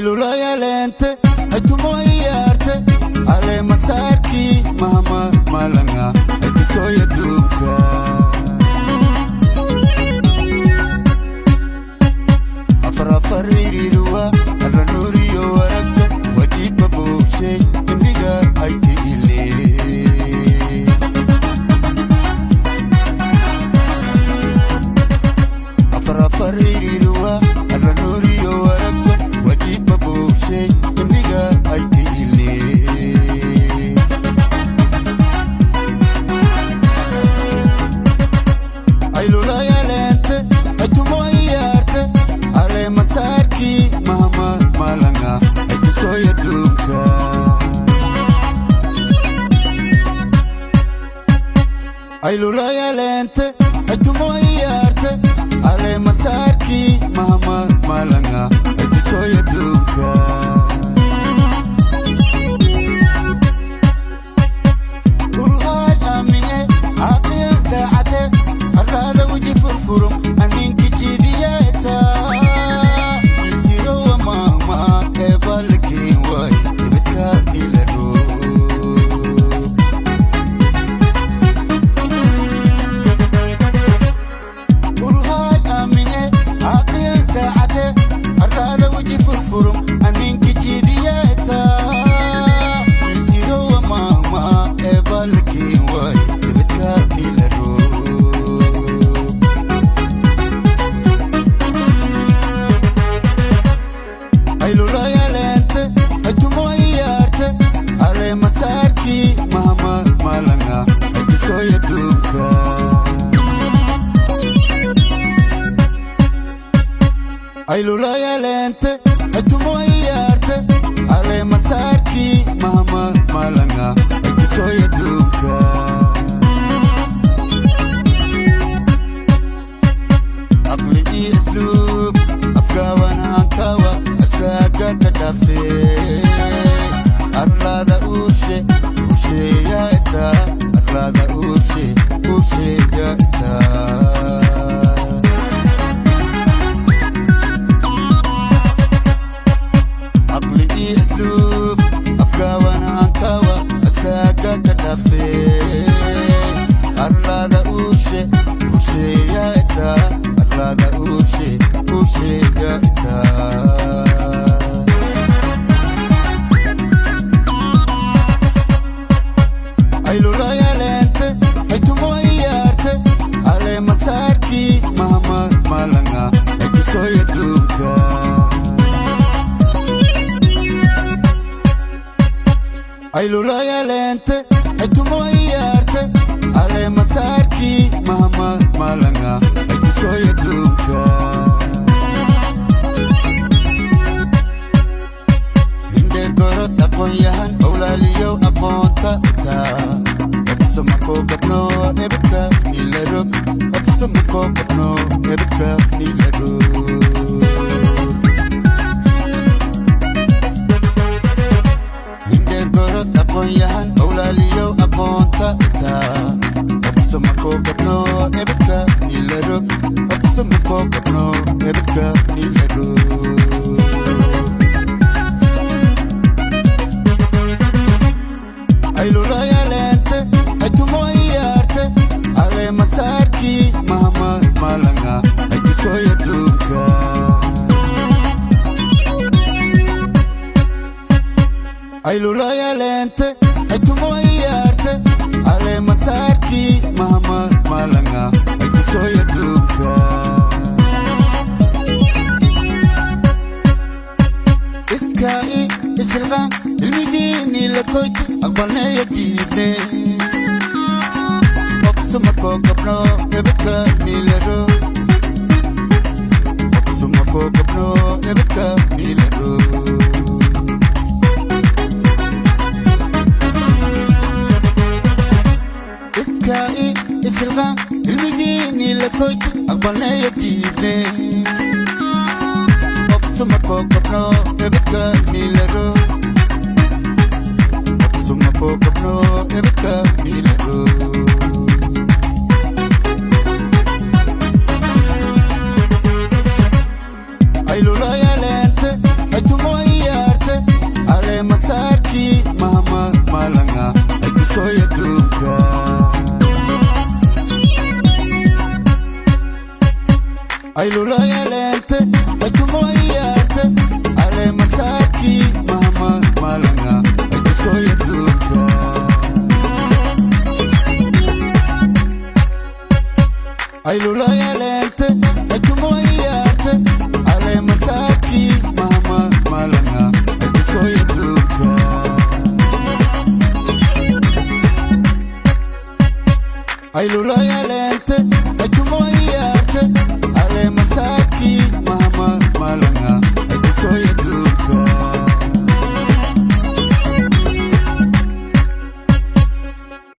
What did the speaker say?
lula yalente ay tumoyarte ale masarki mama malanga ay tisoya duka afra farirwa arnuriyo waraksa wajiba bukshe imriga ay tile afra farirwa arnuriyo waraksa wajiba bukshe imriga ay tile ay lula yalente ay tumoyarte ale masarki mama malanga ay tisoya duka ay lula yalente ay tumoyarte ale masarki mama malanga ay tisoya duka ulqad amine aqil da'ate arada wajhi furfurum aninki jidiyata ay lula yalente ay tumoyarte ale masarki mama malanga ay tisoya duka aqli islub afkawana antawa asaga kadafte arlada urshe ya ita arlada urshe ya ita اسلوب افكاوانا انكاوا اساقا كدافته ارلادا اوشي يا اتا ارلادا اوشي يا اتا اي لولا يا لنت اي تمويارت علي مساركي مهما مالنغا اي تسوي دوكا ay lula yalente ay tumoyarte ale masarki mama malanga ay tisoya duka hinder gorot aqon yahan awlaliyo aqonta ta absamako gabno ebka nilarok absamako gabno ebka nilarok yahan awlaliyo aqonta ta absamako gabno ebka nilarok absamako gabno ebka nilarok ay lula yalente ay tumoyarte ale masarki mama malanga ay tisoya duka ay lula yalente ay tumoyarte ale masarki mama malanga ay tisoya duka iskai isilqa ilmidini lakoyti aqbalna yatibne absamako gabno ebka nilaro absamako gabno ebka nilaro iskai isilqa ilmidini lakoyti aqbalna yatibne absamako gabno ebka nilaro absamako gabno ebka nilaro ay lula yalente ay tumoy مساركي مهما مالنا أجسو يدوكا أي لولا يا لنت أجمو إيات على مساركي مهما مالنا أجسو يدوكا أي لولا يا لنت أجمو إيات على مساركي مهما مالنا أجسو يدوكا أي لولا يا